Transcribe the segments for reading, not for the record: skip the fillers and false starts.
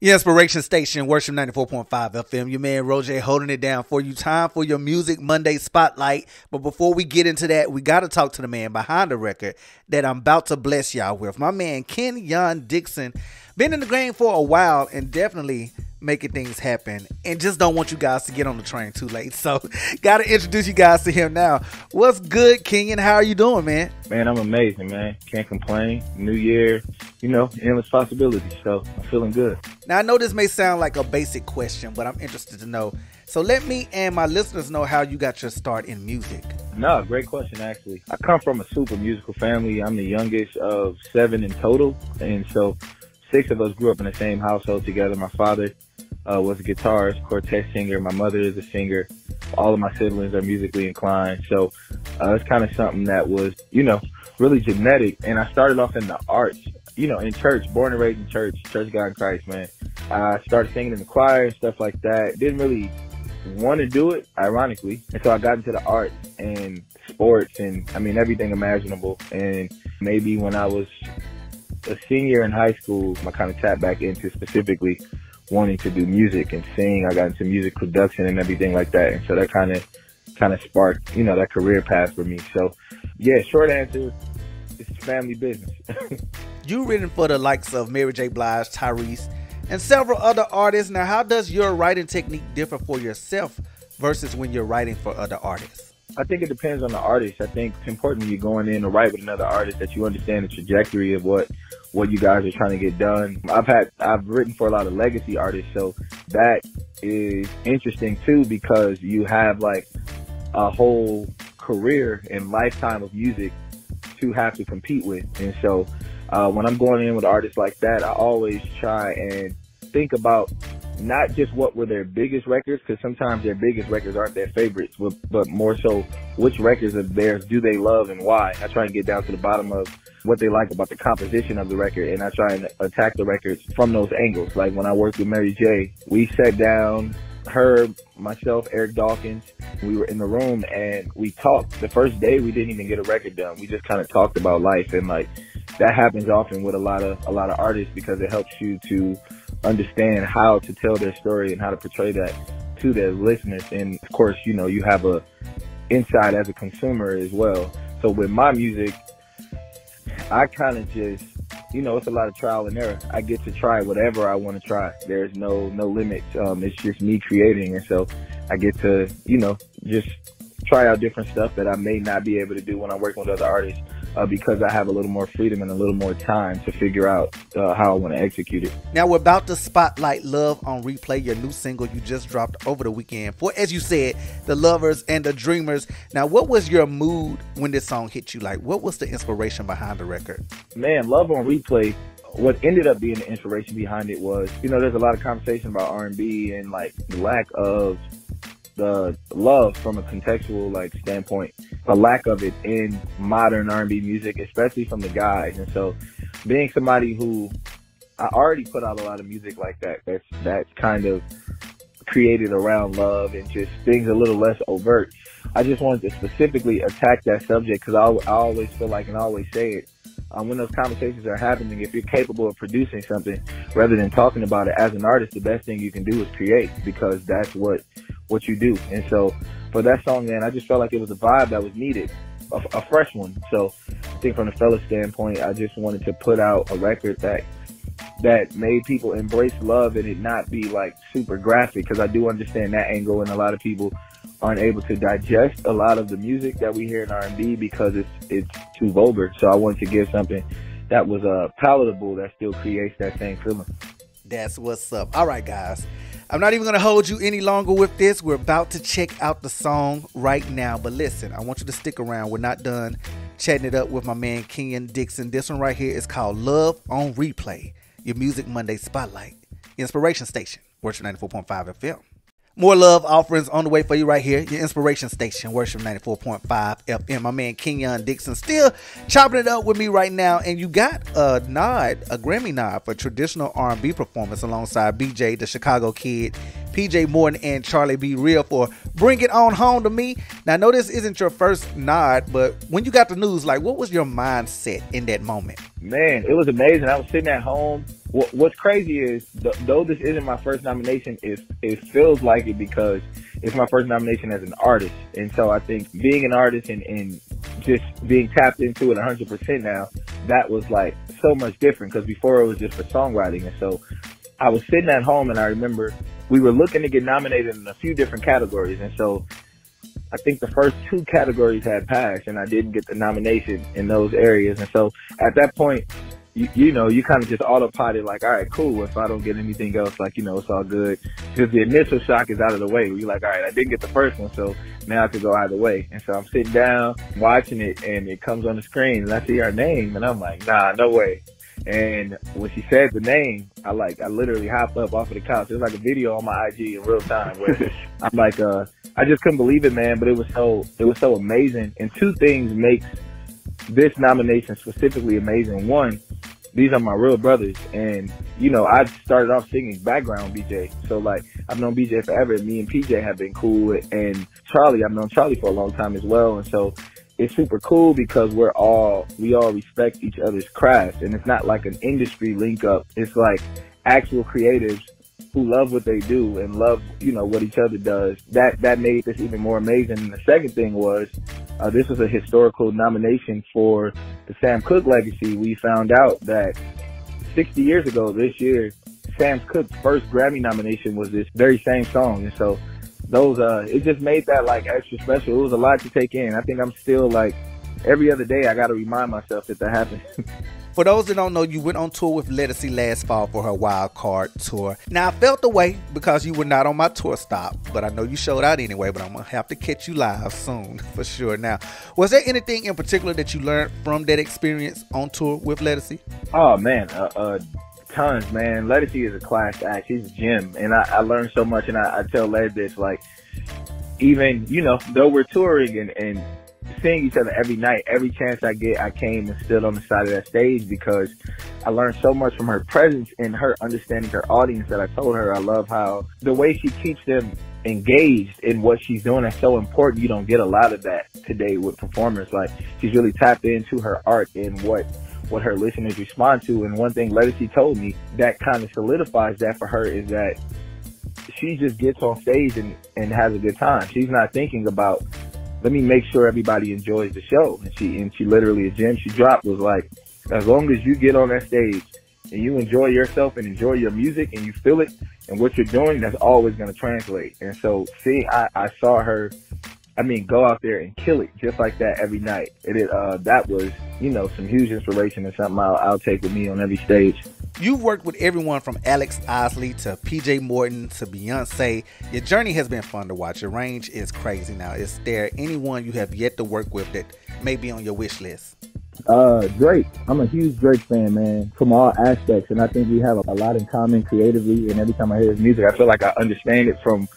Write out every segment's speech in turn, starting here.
Your inspiration station, Worship 94.5 FM. Your man RoJay holding it down for you. Time for your Music Monday Spotlight. But before we get into that, we got to talk to the man behind the record that I'm about to bless y'all with. My man, Kenyon Dixon. Been in the game for a while and definitely making things happen. And just don't want you guys to get on the train too late. So, got to introduce you guys to him now. What's good, Kenyon? How are you doing, man? Man, I'm amazing, man. Can't complain. New year, endless possibilities. So, I'm feeling good. Now, I know this may sound like a basic question, but I'm interested to know. So let me and my listeners know how you got your start in music. No, great question, actually. I come from a super musical family. I'm the youngest of 7 in total. And so 6 of us grew up in the same household together. My father was a guitarist, quartet singer. My mother is a singer. All of my siblings are musically inclined. So it's kind of something that was, really genetic. And I started off in the arts, in church, born and raised in church guy in Christ, man. I started singing in the choir and stuff like that. Didn't really want to do it, ironically. And so I got into the arts and sports and, everything imaginable. And maybe when I was a senior in high school, I kind of tapped back into specifically wanting to do music and sing. I got into music production and everything like that. And so that kind of sparked, that career path for me. So, yeah, short answer, it's family business. You written for the likes of Mary J. Blige, Tyrese, and several other artists. Now, how does your writing technique differ for yourself versus when you're writing for other artists? I think it depends on the artist. I think it's important when you're going in to write with another artist that you understand the trajectory of what you guys are trying to get done. I've written for a lot of legacy artists, so that is interesting too, because you have like a whole career and lifetime of music to have to compete with. And so when I'm going in with artists like that, I always try and think about not just what were their biggest records, because sometimes their biggest records aren't their favorites, but more so which records of theirs do they love and why. I try and get down to the bottom of what they like about the composition of the record, and I try and attack the records from those angles. Like when I worked with Mary J, we sat down, her, myself, Eric Dawkins, we were in the room and we talked. The first day we didn't even get a record done. We just kind of talked about life, and like that happens often with a lot of artists, because it helps you to understand how to tell their story and how to portray that to their listeners. And of course, you have a insight as a consumer as well. So with my music, I kind of just, it's a lot of trial and error. I get to try whatever I want to try. There's no limits. It's just me creating. And so I get to, just try out different stuff that I may not be able to do when I'm working with other artists, because I have a little more freedom and a little more time to figure out how I want to execute it. Now we're about to spotlight Love on Replay, your new single you just dropped over the weekend for, as you said, the lovers and the dreamers. Now, what was your mood when this song hit you? Like, what was the inspiration behind the record? Man, Love on Replay, what ended up being the inspiration behind it was, there's a lot of conversation about R&B and like the lack of the love from a contextual standpoint, a lack of it in modern R&B music, especially from the guys. And so being somebody who I already put out a lot of music like that's kind of created around love and just things a little less overt, I just wanted to specifically attack that subject, because I always feel like, and I always say it, when those conversations are happening, if you're capable of producing something rather than talking about it as an artist, the best thing you can do is create, because that's what you do. And so for that song, man, I just felt like it was a vibe that was needed, a fresh one. So I think from the fella standpoint, I just wanted to put out a record that made people embrace love and it not be like super graphic, because I do understand that angle, and a lot of people aren't able to digest a lot of the music that we hear in R&B because it's too vulgar. So I wanted to give something that was palatable, that still creates that same feeling. That's what's up. All right, guys. I'm not even going to hold you any longer with this. We're about to check out the song right now. But listen, I want you to stick around. We're not done chatting it up with my man, Kenyon Dixon. This one right here is called Love on Replay, your Music Monday Spotlight. Inspiration Station, Worship 94.5 FM. More love offerings on the way for you right here. Your inspiration station, Worship 94.5 FM. My man Kenyon Dixon still chopping it up with me right now. And you got a Grammy nod for traditional R&B performance alongside BJ, the Chicago Kid, PJ Morton and Charlie Be Real for Bring It On Home to Me. Now, I know this isn't your first nod, but when you got the news, like, what was your mindset in that moment? Man, it was amazing. I was sitting at home. What's crazy is, though this isn't my first nomination, it feels like it because it's my first nomination as an artist. And so I think being an artist and just being tapped into it 100% now, that was like so much different, because before it was just for songwriting. And so I was sitting at home, and I remember we were looking to get nominated in a few different categories. And so I think the first 2 categories had passed, and I didn't get the nomination in those areas. And so at that point, you know, you kind of just autopilot, like, all right, cool. If I don't get anything else, like, you know, it's all good. Because the initial shock is out of the way. You're like, all right, I didn't get the first one, so now I could go either way. And so I'm sitting down, watching it, and it comes on the screen, and I see her name, and I'm like, nah, no way. And when she said the name, I literally hopped up off of the couch. There's like a video on my IG in real time where I'm like, I just couldn't believe it, man. But it was so amazing. And 2 things makes this nomination specifically amazing. One, these are my real brothers, and you know, I started off singing background BJ, so like I've known BJ forever. Me and PJ have been cool, and Charlie, I've known Charlie for a long time as well. And so it's super cool because we all respect each other's craft, and it's not like an industry link up. It's like actual creatives who love what they do and love, you know, what each other does. That made this even more amazing. And the second thing was, this was a historical nomination for the Sam Cooke legacy. We found out that 60 years ago this year, Sam Cooke's first Grammy nomination was this very same song. And so those, it just made that like extra special. It was a lot to take in. I think I'm still like, every other day I got to remind myself that happened. For those that don't know, you went on tour with Ledisi last fall for her Wild Card tour. Now, I felt the way because you were not on my tour stop, but I know you showed out anyway, but I'm going to have to catch you live soon for sure. Now, was there anything in particular that you learned from that experience on tour with Ledisi? Oh, man, tons, man. Ledisi is a class act. She's a gem, and I learned so much, and I tell Led this, like, even, you know, though we're touring and seeing each other every night, every chance I get, I came and stood on the side of that stage because I learned so much from her presence and her understanding her audience that I told her I love how the way she keeps them engaged in what she's doing is so important. You don't get a lot of that today with performers. Like, she's really tapped into her art and what her listeners respond to. And one thing Ledisi told me that kind of solidifies that for her is that she just gets on stage and has a good time. She's not thinking about, let me make sure everybody enjoys the show. And she literally, a gem she dropped was like, as long as you get on that stage and you enjoy yourself and enjoy your music and you feel it and what you're doing, that's always going to translate. And so I saw her, I mean, go out there and kill it just like that every night. That was, you know, some huge inspiration and something I'll take with me on every stage. You've worked with everyone from Alex Isley to PJ Morton to Beyonce. Your journey has been fun to watch. Your range is crazy. Now, is there anyone you have yet to work with that may be on your wish list? Drake. I'm a huge Drake fan, man, from all aspects. And I think we have a lot in common creatively. And every time I hear his music, I feel like I understand it from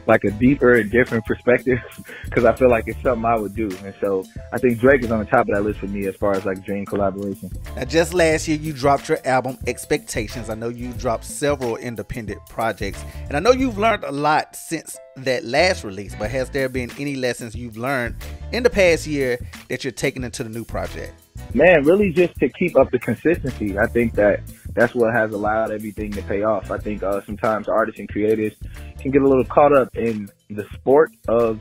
like a deeper and different perspective because I feel like it's something I would do. And so I think Drake is on the top of that list for me as far as like dream collaboration. Now, just last year, you dropped your album, Expectations. I know you dropped several independent projects, and I know you've learned a lot since that last release, but has there been any lessons you've learned in the past year that you're taking into the new project? Man, really just to keep up the consistency. I think that's what has allowed everything to pay off. I think sometimes artists and creators can get a little caught up in the sport of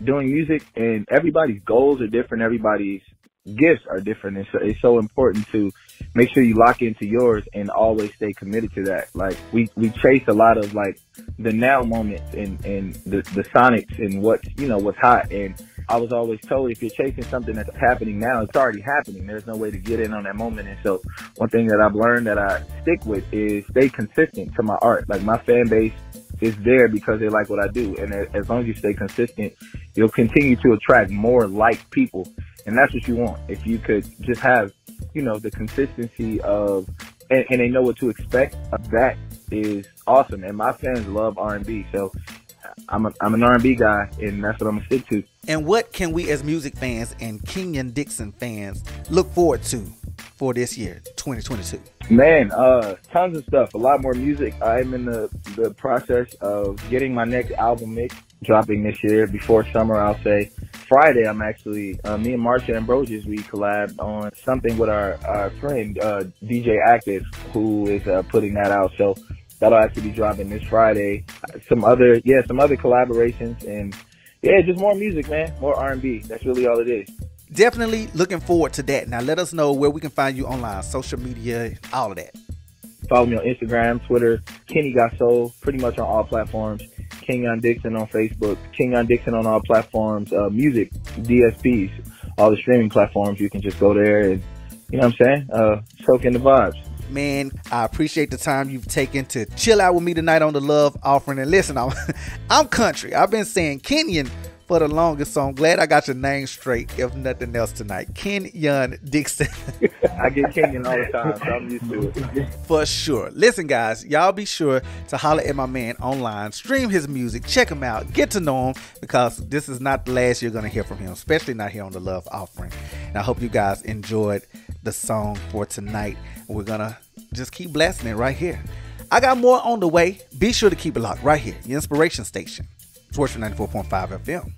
doing music, and everybody's goals are different. Everybody's gifts are different. And so it's so important to make sure you lock into yours and always stay committed to that. Like we chase a lot of like the now moments and the sonics and what's hot. And I was always told if you're chasing something that's happening now, it's already happening. There's no way to get in on that moment. And so one thing that I've learned that I stick with is stay consistent to my art. Like my fan base is there because they like what I do. And as long as you stay consistent, you'll continue to attract more like people. And that's what you want. If you could just have, the consistency of, and they know what to expect, that is awesome. And my fans love R&B. So I'm an R&B guy, and that's what I'm going to stick to. And what can we as music fans and Kenyon Dixon fans look forward to for this year, 2022? Man, tons of stuff. A lot more music. I'm in the process of getting my next album mix, dropping this year before summer, I'll say. Friday, I'm actually, me and Marsha and RoJay, we collabed on something with our friend, DJ Active, who is putting that out. So that'll actually be dropping this Friday. Some other collaborations, and yeah, just more music, man. More R&B. That's really all it is. Definitely looking forward to that. Now let us know where we can find you online, social media, all of that. Follow me on Instagram, Twitter, Kenny Got Soul, pretty much on all platforms. Kenyon Dixon on Facebook, Kenyon Dixon on all platforms. Music, DSPs, all the streaming platforms. You can just go there and, you know what I'm saying, soak in the vibes. Man, I appreciate the time you've taken to chill out with me tonight on the Love Offering. And listen, I'm country. I've been saying Kenyon for the longest, so I'm glad I got your name straight, if nothing else tonight. Kenyon Dixon. I get Kenyon all the time, so I'm used to it. For sure. Listen, guys, y'all be sure to holler at my man online, stream his music, check him out, get to know him, because this is not the last you're going to hear from him, especially not here on the Love Offering. And I hope you guys enjoyed the song for tonight. We're going to just keep blasting it right here. I got more on the way. Be sure to keep it locked right here, your inspiration station. It's Worship 94.5 FM.